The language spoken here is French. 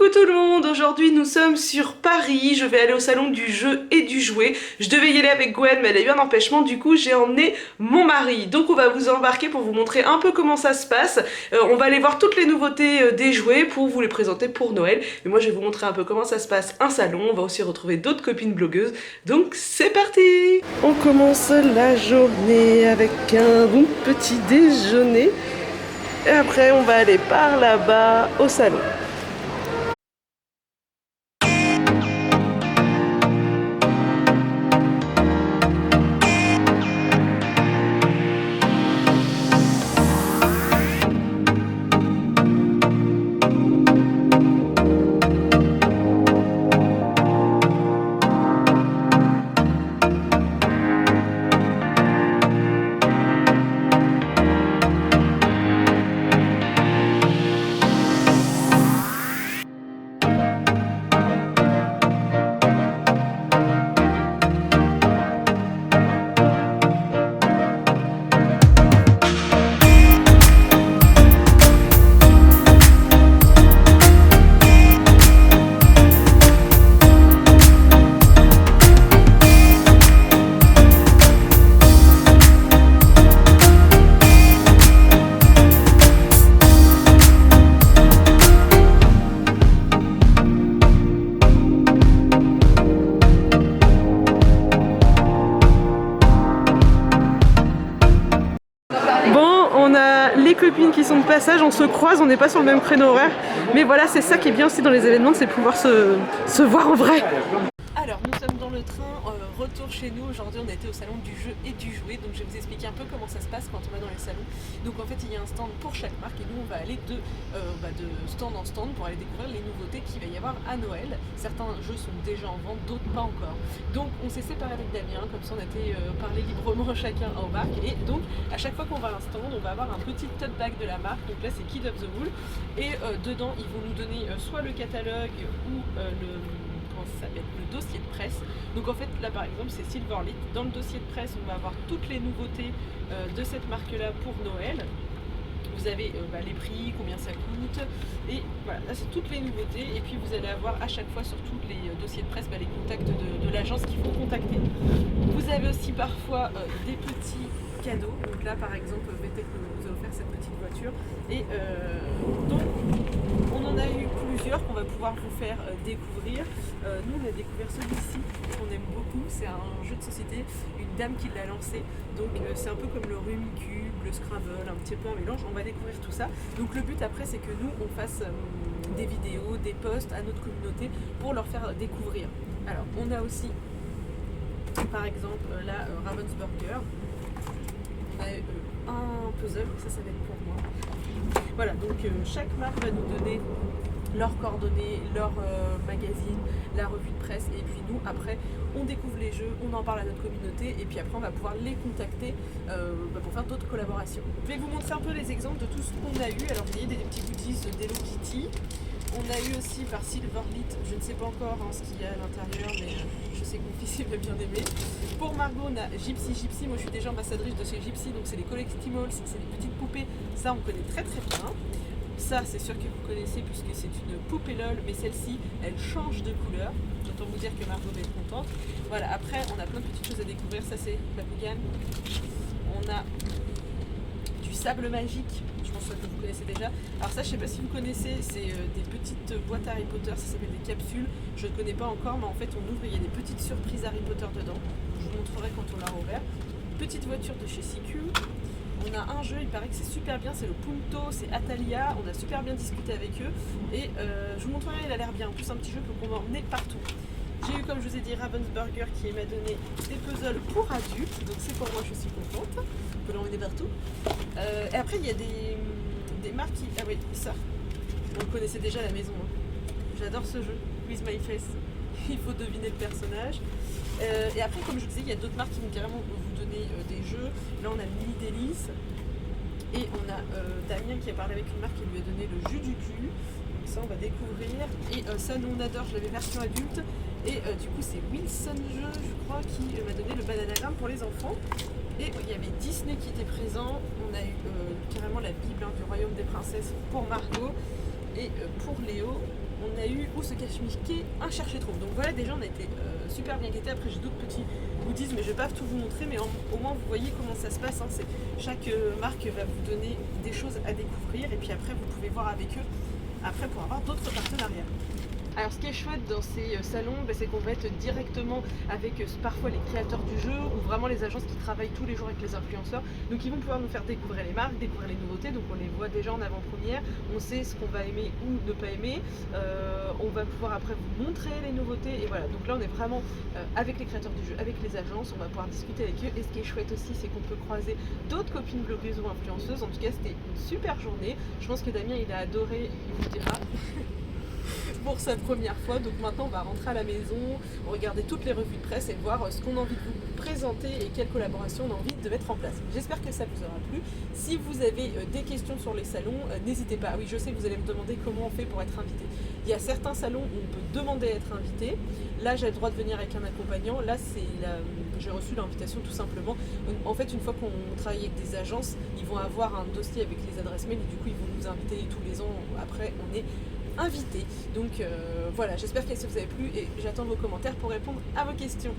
Coucou tout le monde, aujourd'hui nous sommes sur Paris, je vais aller au salon du jeu et du jouet. Je devais y aller avec Gwen mais elle a eu un empêchement, du coup j'ai emmené mon mari. Donc on va vous embarquer pour vous montrer un peu comment ça se passe. On va aller voir toutes les nouveautés des jouets pour vous les présenter pour Noël. Mais moi je vais vous montrer un peu comment ça se passe un salon, on va aussi retrouver d'autres copines blogueuses. Donc c'est parti. On commence la journée avec un bon petit déjeuner. Et après on va aller par là-bas au salon. On a les copines qui sont de passage, on se croise, on n'est pas sur le même créneau horaire. Mais voilà, c'est ça qui est bien aussi dans les événements, c'est pouvoir se voir en vrai. Alors, nous sommes dans le train, retour chez nous. Aujourd'hui, on a été au salon du jeu et du jouet. Donc, je vais vous expliquer un peu comment ça se passe quand on va dans les salons. Donc, en fait, il y a un stand pour chaque marque et nous, on va aller de stand en stand pour aller découvrir les nouveautés qu'il va y avoir à Noël. Certains jeux sont déjà en vente, d'autres pas encore. Donc, on s'est séparés avec Damien, comme ça, on a été parler librement chacun aux marques. Et donc, à chaque fois qu'on va à un stand, on va avoir un petit tote bag de la marque. Donc là, c'est Kid of the Wool. Et dedans, ils vont nous donner soit le catalogue ou le dossier de presse. Donc en fait là par exemple c'est Silverlit. Dans le dossier de presse on va avoir toutes les nouveautés de cette marque là pour Noël. Vous avez les prix, combien ça coûte, et voilà, là c'est toutes les nouveautés. Et puis vous allez avoir à chaque fois sur tous les dossiers de presse les contacts de l'agence qu'il faut contacter. Vous avez aussi parfois des petits cadeaux. Donc là par exemple VTech nous a offert cette petite voiture. Et donc on en a eu plusieurs qu'on va pouvoir vous faire découvrir. Nous on a découvert celui-ci qu'on aime beaucoup, c'est un jeu de société, une dame qui l'a lancé. Donc c'est un peu comme le Rummikub, le Scrabble, un petit peu un mélange. On va découvrir tout ça. Donc le but après c'est que nous on fasse des vidéos, des posts à notre communauté pour leur faire découvrir. Alors on a aussi par exemple là Ravensburger. On a un puzzle, ça va être pour moi. Voilà, donc chaque marque va nous donner leurs coordonnées, leur magazine, la revue de presse, et puis nous après on découvre les jeux, on en parle à notre communauté et puis après on va pouvoir les contacter pour faire d'autres collaborations. Je vais vous montrer un peu les exemples de tout ce qu'on a eu. Alors vous voyez des petits goodies d'Hello Kitty. On a eu aussi par Silverlit, je ne sais pas encore ce qu'il y a à l'intérieur, mais je sais que mon fils il va bien aimer. Pour Margot, on a Gypsy. Moi je suis déjà ambassadrice de chez Gypsy, donc c'est les collectibles, c'est des petites poupées, ça on connaît très très bien. Ça c'est sûr que vous connaissez puisque c'est une poupée LOL, mais celle-ci elle change de couleur. J'entends vous dire que Margot va être contente. Voilà, après on a plein de petites choses à découvrir. Ça c'est Bakugan. On a du sable magique, je pense que vous connaissez déjà. Alors ça je sais pas si vous connaissez, c'est des petites boîtes Harry Potter, ça s'appelle des capsules. Je ne connais pas encore, mais en fait on ouvre et il y a des petites surprises Harry Potter dedans. Je vous montrerai quand on l'a ouvert. Petite voiture de chez CQ. On a un jeu, il paraît que c'est super bien, c'est le Punto, c'est Atalia, on a super bien discuté avec eux et je vous montrerai, il a l'air bien. En plus un petit jeu qu'on va emmener partout. J'ai eu, comme je vous ai dit, Ravensburger qui m'a donné des puzzles pour adultes, donc c'est pour moi, je suis contente, on peut l'emmener partout. Et après il y a des marques qui... Ah oui, ça, on le connaissait déjà à la maison, hein. J'adore ce jeu, With My Face, il faut deviner le personnage. Et après, comme je vous disais, il y a d'autres marques qui vont carrément vous donner des jeux. Là, on a Mini Délice. Et on a Damien qui a parlé avec une marque qui lui a donné le jus du cul. Donc ça, on va découvrir. Et ça, nous, on adore. Je l'avais version adulte. Et du coup, c'est Wilson Jeux, je crois, qui m'a donné le bananagramme pour les enfants. Et il y avait Disney qui était présent. On a eu carrément la Bible du Royaume des Princesses pour Margot. Et pour Léo, on a eu Où se cache Mickey, un chercher-trouve. Donc voilà, déjà on a été super bien gâtés. Après j'ai d'autres petits goodies, mais je vais pas tout vous montrer, mais au moins vous voyez comment ça se passe. Hein. Chaque marque va vous donner des choses à découvrir, et puis après vous pouvez voir avec eux après pour avoir d'autres partenariats. Alors ce qui est chouette dans ces salons, c'est qu'on va être directement avec parfois les créateurs du jeu ou vraiment les agences qui travaillent tous les jours avec les influenceurs. Donc ils vont pouvoir nous faire découvrir les marques, découvrir les nouveautés, donc on les voit déjà en avant-première, on sait ce qu'on va aimer ou ne pas aimer, on va pouvoir après vous montrer les nouveautés et voilà. Donc là on est vraiment avec les créateurs du jeu, avec les agences, on va pouvoir discuter avec eux et ce qui est chouette aussi c'est qu'on peut croiser d'autres copines blogueuses ou influenceuses. En tout cas c'était une super journée, je pense que Damien il a adoré, il vous dira. Pour sa première fois, donc maintenant on va rentrer à la maison, regarder toutes les revues de presse et voir ce qu'on a envie de vous présenter et quelles collaborations on a envie de mettre en place. J'espère que ça vous aura plu. Si vous avez des questions sur les salons, n'hésitez pas. Oui, je sais que vous allez me demander comment on fait pour être invité. Il y a certains salons où on peut demander à être invité. Là j'ai le droit de venir avec un accompagnant. Là j'ai reçu l'invitation tout simplement. En fait, une fois qu'on travaille avec des agences, ils vont avoir un dossier avec les adresses mail et du coup ils vont nous inviter tous les ans. Après on est invité. Donc voilà, j'espère que ça vous a plu et j'attends vos commentaires pour répondre à vos questions.